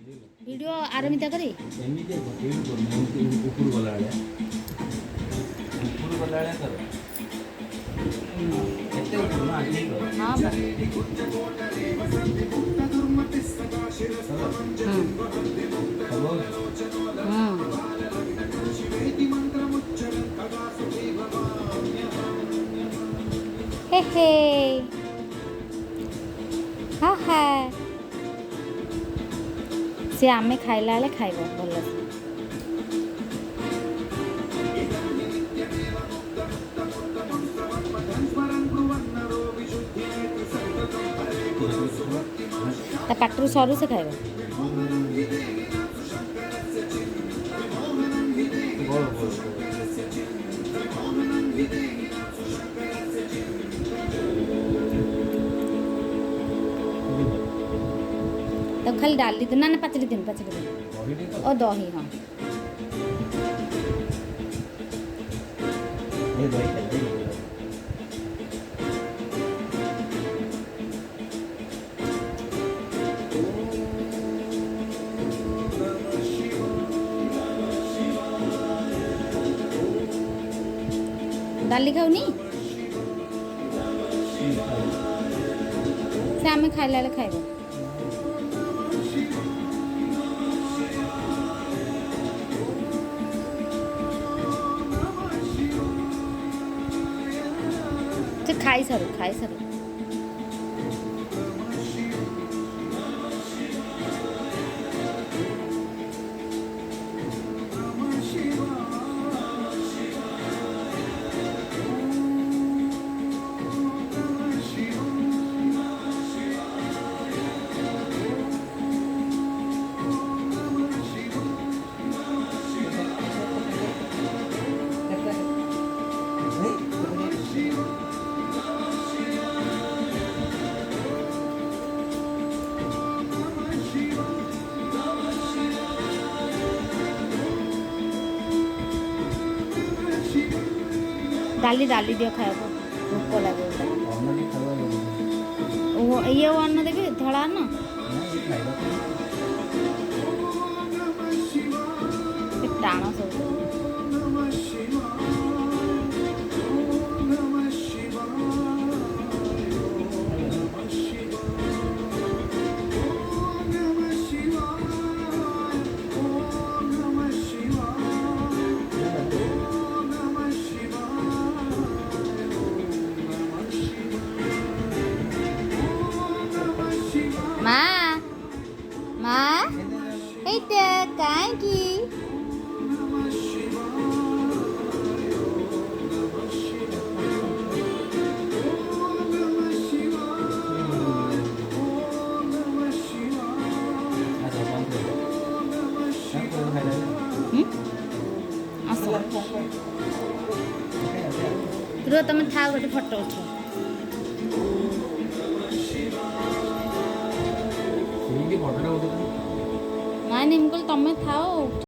video आरमिता करी एमती ऊपर गला ऊपर गला कर हाँ हे हे हाँ है से आमे खाइला बेले खाइब भल ता पाटरू सरू से खाइब तो खाली डाली दिन ना पचड़ी दिन और दही हाँ डाली खाऊनी से आमे खाइला बेले खाइब खाई सारू डाली डाली दियो खाइब भोक लगे ये अन्न देखे धड़ा अन्न टाण सब माँ कहाँ की रो तुम था गोटे फोटो उठ नाई नहीं तुम थाओ